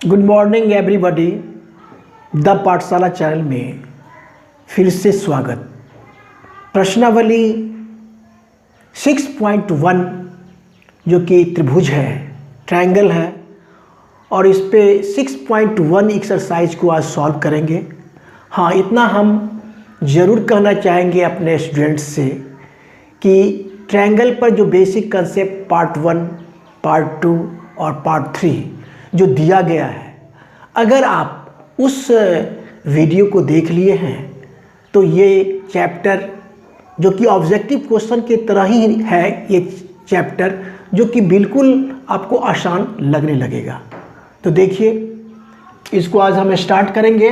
Good morning everybody. The पाठशाला channel में फिर से स्वागत। प्रश्नावली 6.1 जो कि त्रिभुज है, ट्रायंगल है, और इस पे 6.1 एक्सरसाइज को आज सॉल्व करेंगे। हाँ, इतना हम ज़रूर कहना चाहेंगे अपने स्टूडेंट्स से कि ट्रायंगल पर जो बेसिक कंसेप्ट पार्ट 1, पार्ट 2 और पार्ट 3 जो दिया गया है, अगर आप उस वीडियो को देख लिए हैं तो ये चैप्टर जो कि ऑब्जेक्टिव क्वेश्चन की तरह ही है, ये चैप्टर जो कि बिल्कुल आपको आसान लगने लगेगा। तो देखिए, इसको आज हम स्टार्ट करेंगे।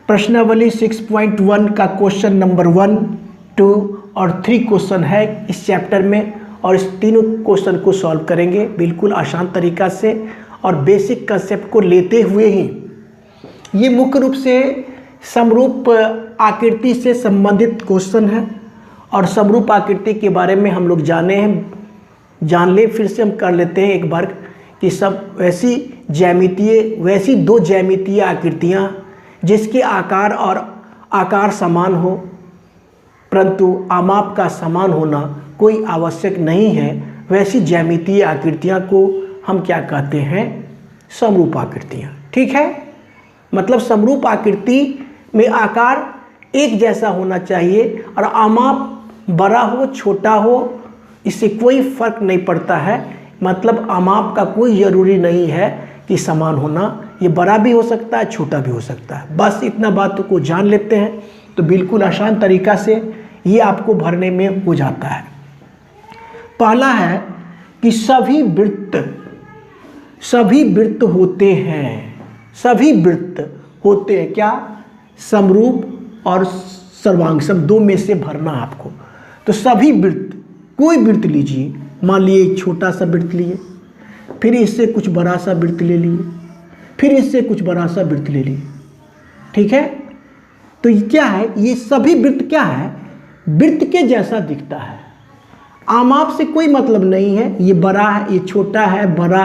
प्रश्नावली 6.1 का क्वेश्चन नंबर 1, 2 और 3 क्वेश्चन है इस चैप्टर में, और इस तीनों क्वेश्चन को सॉल्व करेंगे बिल्कुल आसान तरीक़ा से और बेसिक कंसेप्ट को लेते हुए ही। ये मुख्य रूप से समरूप आकृति से संबंधित क्वेश्चन है, और समरूप आकृति के बारे में हम लोग जान ले फिर से हम कर लेते हैं एक बार कि सब वैसी दो ज्यामितीय आकृतियाँ जिसके आकार और आकार समान हो, परंतु आमाप का समान होना कोई आवश्यक नहीं है, वैसी ज्यामितीय आकृतियाँ को हम क्या कहते हैं? समरूप आकृतियाँ। ठीक है, मतलब समरूप आकृति में आकार एक जैसा होना चाहिए और आमाप बड़ा हो छोटा हो, इससे कोई फर्क नहीं पड़ता है। मतलब आमाप का कोई ज़रूरी नहीं है कि समान होना, ये बड़ा भी हो सकता है, छोटा भी हो सकता है। बस इतना बात को जान लेते हैं तो बिल्कुल आसान तरीक़ा से ये आपको भरने में हो जाता है। पहला है कि सभी वृत्त होते हैं। सभी वृत्त होते हैं क्या? समरूप और सर्वांग, दो में से भरना आपको। तो सभी वृत्त, कोई वृत्त लीजिए, मान लिए एक छोटा सा वृत्त लिए, फिर इससे कुछ बड़ा सा वृत्त ले लिए, फिर इससे कुछ बड़ा सा वृत्त ले लिए। ठीक है, तो ये क्या है? ये सभी वृत्त क्या है? वृत्त के जैसा दिखता है। आमाप से कोई मतलब नहीं है, ये बड़ा है, ये छोटा है, बड़ा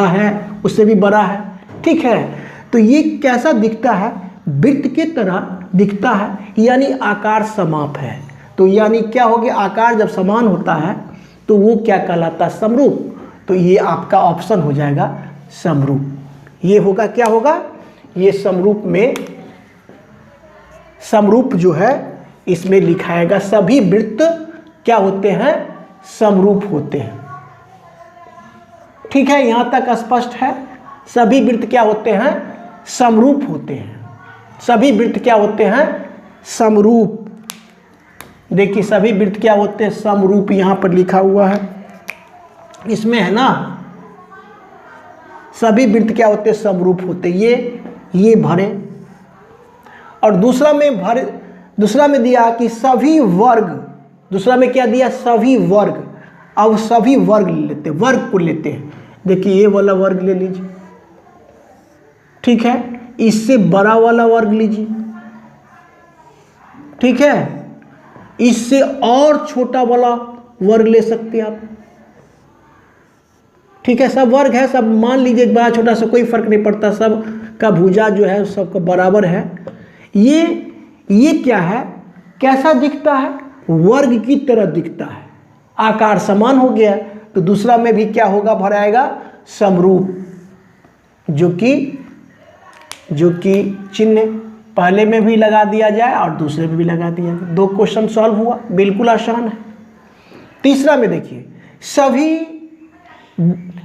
है, उससे भी बड़ा है। ठीक है, तो ये कैसा दिखता है? वृत्त के तरह दिखता है, यानी आकार समाप है। तो यानी क्या हो गया? आकार जब समान होता है तो वो क्या कहलाता है? समरूप। तो ये आपका ऑप्शन हो जाएगा समरूप। ये होगा, क्या होगा? ये समरूप में, समरूप जो है इसमें लिखाएगा सभी वृत्त क्या होते हैं? समरूप होते हैं। ठीक है, यहां तक स्पष्ट है। सभी वृत्त क्या होते हैं? समरूप होते हैं। सभी वृत्त क्या होते हैं? समरूप। देखिए, सभी वृत्त क्या होते हैं? समरूप। यहां पर लिखा हुआ है, इसमें है ना, सभी वृत्त क्या होते हैं? समरूप होते हैं। ये भरे। और दूसरा में दिया कि सभी वर्ग। दूसरा में क्या दिया? सभी वर्ग। अब सभी वर्ग लेते, वर्ग को लेते हैं। देखिए, ये वाला वर्ग ले लीजिए। ठीक है, इससे बड़ा वाला वर्ग लीजिए। ठीक है, इससे और छोटा वाला वर्ग ले सकते हैं आप। ठीक है, सब वर्ग है, सब मान लीजिए, बड़ा छोटा से कोई फर्क नहीं पड़ता, सब का भुजा जो है सबका बराबर है। ये क्या है? कैसा दिखता है? वर्ग की तरह दिखता है, आकार समान हो गया। तो दूसरा में भी क्या होगा? भराएगा समरूप, जो कि चिन्ह पहले में भी लगा दिया जाए और दूसरे में भी लगा दिया जाए। 2 क्वेश्चन सॉल्व हुआ, बिल्कुल आसान है। तीसरा में देखिए,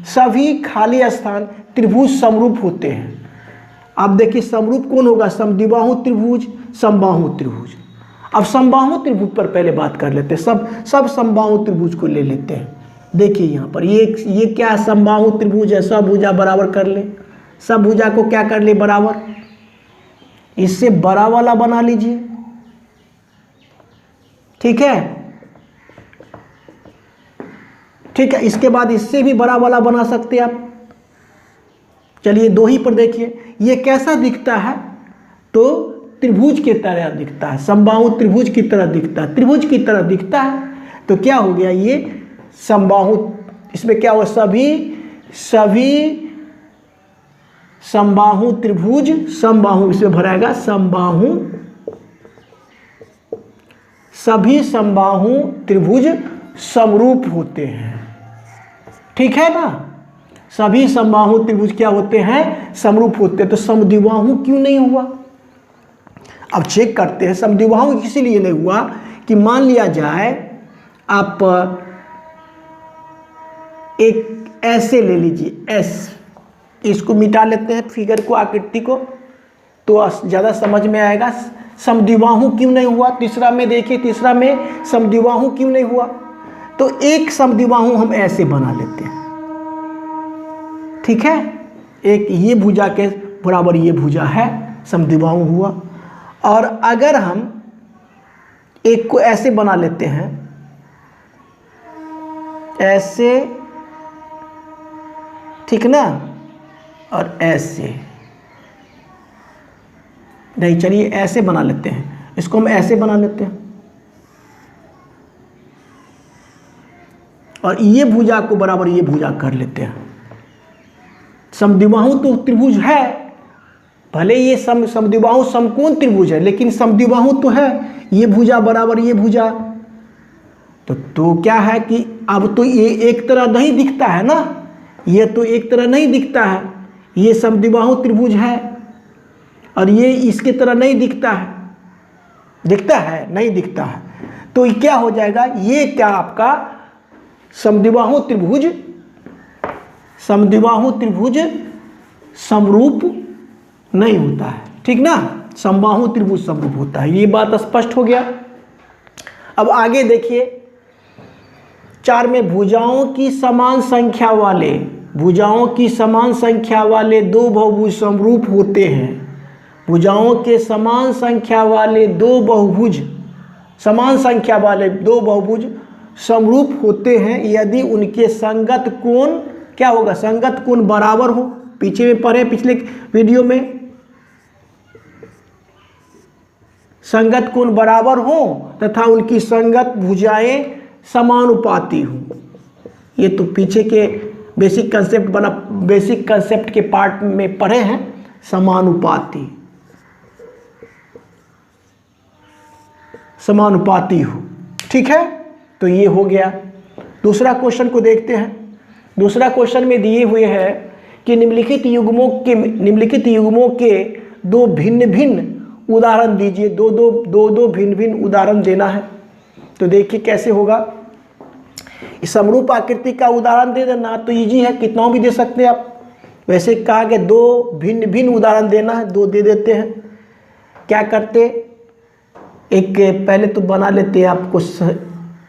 सभी खाली स्थान त्रिभुज समरूप होते हैं। अब देखिए, समरूप कौन होगा? समद्विबाहु त्रिभुज, समबाहु त्रिभुज। अब समबाहु त्रिभुज पर पहले बात कर लेते हैं। सब समबाहु त्रिभुज को ले लेते हैं। देखिए यहाँ पर ये क्या है? समबाहु त्रिभुज है। सब भुजा बराबर कर ले, सब भुजा को क्या कर ले? बराबर। इससे बड़ा वाला बना लीजिए। ठीक है, ठीक है, इसके बाद इससे भी बड़ा वाला बना सकते हैं आप। चलिए, 2 ही पर देखिए, ये कैसा दिखता है? तो त्रिभुज की तरह दिखता है, समबाहु त्रिभुज की तरह दिखता है, त्रिभुज की तरह दिखता है। तो क्या हो गया? ये समबाहु। इसमें क्या हुआ? सभी समबाहु त्रिभुज, समबाहु इसमें भराएगा समबाहु, सभी समबाहु त्रिभुज समरूप होते हैं। ठीक है ना, सभी समबाहु त्रिभुज क्या होते हैं, समरूप होते हैं। तो समद्विबाहु क्यों नहीं हुआ? अब चेक करते हैं। समद्विबाहु इसीलिए नहीं हुआ कि मान लिया जाए आप एक ऐसे ले लीजिए, एस, इसको मिटा लेते हैं फिगर को, आकृति को, तो ज़्यादा समझ में आएगा। समद्विबाहु क्यों नहीं हुआ? तीसरा में देखिए, तीसरा में समद्विबाहु क्यों नहीं हुआ? तो एक समद्विबाहु हम ऐसे बना लेते हैं। ठीक है, एक ये भुजा के बराबर ये भुजा है, समद्विबाहु हुआ। और अगर हम एक को ऐसे बना लेते हैं, ऐसे, ठीक ना, और ऐसे, नहीं चलिए ऐसे बना लेते हैं, इसको हम ऐसे बना लेते हैं, और ये भुजा को बराबर ये भुजा कर लेते हैं। समद्विबाहु तो त्रिभुज है, भले ये समद्विबाहु समकोण त्रिभुज है, लेकिन समद्विबाहु तो है, ये भुजा बराबर ये भुजा। तो क्या है कि अब तो ये एक तरह नहीं दिखता है ना, ये तो एक तरह नहीं दिखता है, ये समद्विबाहु त्रिभुज है और ये इसके तरह नहीं दिखता है। दिखता है? नहीं दिखता है। तो ये क्या हो जाएगा, ये क्या आपका समद्विबाहु त्रिभुज, समद्विबाहु त्रिभुज समरूप नहीं होता है। ठीक ना, समबाहु त्रिभुज समरूप होता है। ये बात स्पष्ट हो गया। अब आगे देखिए, 4 में भुजाओं की समान संख्या वाले, भुजाओं की समान संख्या वाले दो बहुभुज समरूप होते हैं। भुजाओं के समान संख्या वाले दो बहुभुज, समान संख्या वाले दो बहुभुज समरूप होते हैं यदि उनके संगत कोण क्या होगा, संगत कोण बराबर हो। पीछे में पढ़े पिछले वीडियो में, संगत कोण बराबर हो तथा उनकी संगत भुजाएं समानुपाती हो। ये तो पीछे के बेसिक कंसेप्ट के पार्ट में पढ़े हैं, समानुपाती, समानुपाती हो। ठीक है, तो ये हो गया। दूसरा क्वेश्चन को देखते हैं। दूसरा क्वेश्चन में दिए हुए है कि निम्नलिखित युग्मों के दो भिन्न भिन्न उदाहरण दीजिए। दो भिन्न भिन्न उदाहरण देना है। तो देखिए कैसे होगा। समरूप आकृति का उदाहरण दे देना तो इजी है, कितना भी दे सकते हैं आप। वैसे कहा कि दो भिन्न भिन्न उदाहरण देना है, दो दे देते हैं। क्या करते, एक पहले तो बना लेते हैं, आपको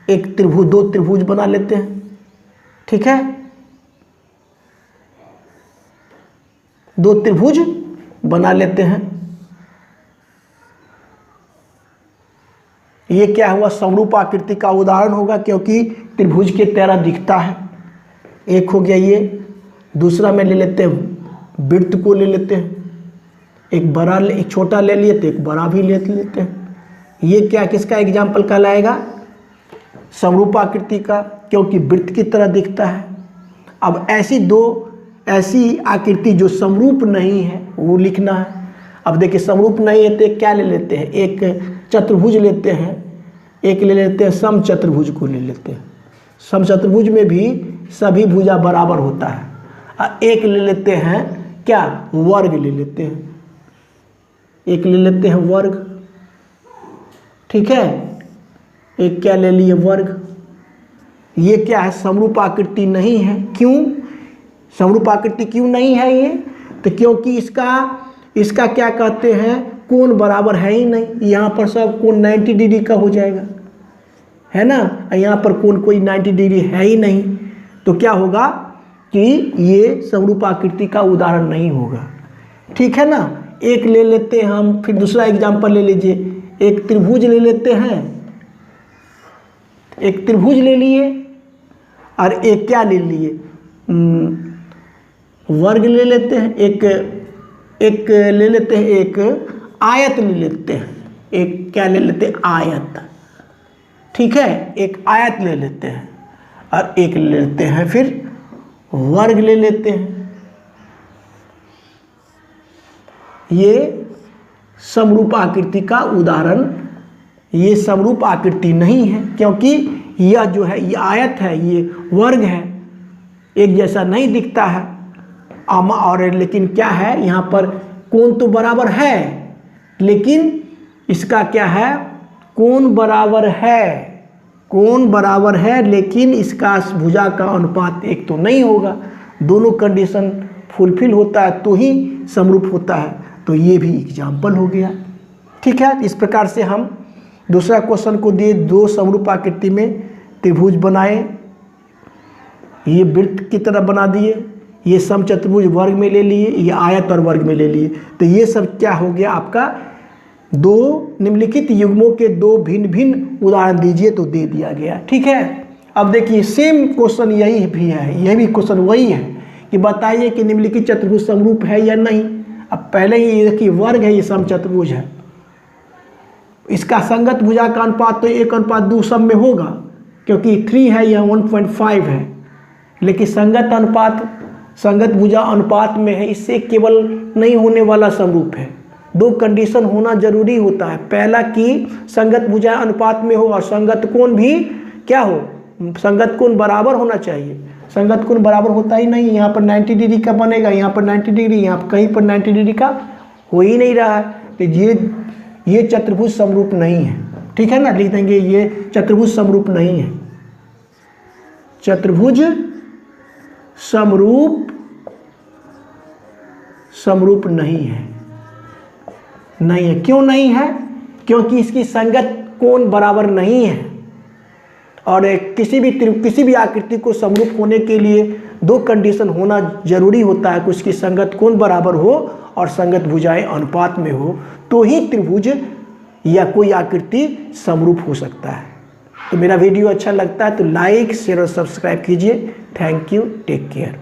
एक त्रिभुज, दो त्रिभुज बना लेते हैं। ठीक है, दो त्रिभुज बना लेते हैं। ये क्या हुआ, समरूप आकृति का उदाहरण होगा क्योंकि त्रिभुज के तरह दिखता है। एक हो गया ये। दूसरा में ले लेते हैं, वृत्त को ले लेते हैं। एक बड़ा, एक छोटा ले लिए तो एक बड़ा भी ले लेते हैं। ये क्या, किसका एग्जाम्पल कहलाएगा, समरूप आकृति का, क्योंकि वृत्त की तरह दिखता है। अब ऐसी आकृति जो समरूप नहीं है वो लिखना है। अब देखिए समरूप नहीं है तो क्या ले लेते हैं, एक चतुर्भुज लेते हैं, एक ले लेते हैं समचतुर्भुज को ले लेते हैं। समचतुर्भुज में भी सभी भुजा बराबर होता है। और एक ले लेते हैं क्या, वर्ग ले लेते हैं, एक ले लेते हैं वर्ग। ठीक है, एक क्या ले लिए, वर्ग। ये क्या है, समरूप आकृति नहीं है। क्यों समरूप आकृति क्यों नहीं है ये, तो क्योंकि इसका क्या कहते हैं, कोण बराबर है ही नहीं। यहाँ पर सब कोण 90 डिग्री का हो जाएगा, है ना, यहाँ पर कोण कोई 90 डिग्री है ही नहीं। तो क्या होगा कि ये समरूप आकृति का उदाहरण नहीं होगा। ठीक है ना। एक ले लेते हैं हम, फिर दूसरा एग्जाम्पल ले लीजिए। एक त्रिभुज ले लेते हैं, एक त्रिभुज ले लिए और एक क्या ले लिए, वर्ग ले लेते हैं। एक ले लेते हैं, एक आयत ले लेते हैं। एक क्या ले लेते हैं, आयत। ठीक है, एक आयत ले लेते हैं और एक ले लेते हैं फिर वर्ग ले लेते हैं। ये समरूप आकृति का उदाहरण, ये समरूप आकृति नहीं है, क्योंकि यह जो है ये आयत है, ये वर्ग है, एक जैसा नहीं दिखता है। और लेकिन क्या है, यहाँ पर कोण तो बराबर है, लेकिन इसका क्या है, कोण बराबर है, कोण बराबर है, लेकिन इसका भुजा का अनुपात एक तो नहीं होगा। दोनों कंडीशन फुलफिल होता है तो ही समरूप होता है। तो ये भी एग्जाम्पल हो गया। ठीक है, इस प्रकार से हम दूसरा क्वेश्चन को दिए, दो समरूप आकृति में त्रिभुज बनाए, ये वृत्त की तरह बना दिए, ये समचतुर्भुज वर्ग में ले लिए, ये आयत और वर्ग में ले लिए। तो ये सब क्या हो गया आपका, दो निम्नलिखित युग्मों के दो भिन्न भिन्न उदाहरण दीजिए, तो दे दिया गया। ठीक है, अब देखिए सेम क्वेश्चन यही भी है, यह भी क्वेश्चन वही है कि बताइए कि निम्नलिखित चतुर्भुज समरूप है या नहीं। अब पहले ही देखिए वर्ग है, ये समचतुर्भुज है, इसका संगत भुजा का अनुपात तो 1:2 सब में होगा, क्योंकि 3 है, यह 1.5 है। लेकिन संगत भुजा अनुपात में है, इससे केवल नहीं होने वाला समरूप है। दो कंडीशन होना जरूरी होता है, पहला कि संगत भुजा अनुपात में हो और संगत कोण भी क्या हो, संगत कोण बराबर होना चाहिए। संगत कोण बराबर होता ही नहीं, यहाँ पर 90 डिग्री का बनेगा, यहाँ पर 90 डिग्री, यहाँ पर कहीं पर 90 डिग्री का हो ही नहीं रहा है। तो ये चतुर्भुज समरूप नहीं है। ठीक है ना, लिख देंगे ये चतुर्भुज समरूप नहीं है, चतुर्भुज समरूप नहीं है। नहीं है, क्यों नहीं है, क्योंकि इसकी संगत कोण बराबर नहीं है। और किसी भी आकृति को समरूप होने के लिए दो कंडीशन होना जरूरी होता है, कुछ की संगत कोण बराबर हो और संगत भुजाएं अनुपात में हो, तो ही त्रिभुज या कोई आकृति समरूप हो सकता है। तो मेरा वीडियो अच्छा लगता है तो लाइक, शेयर और सब्सक्राइब कीजिए। Thank you, take care.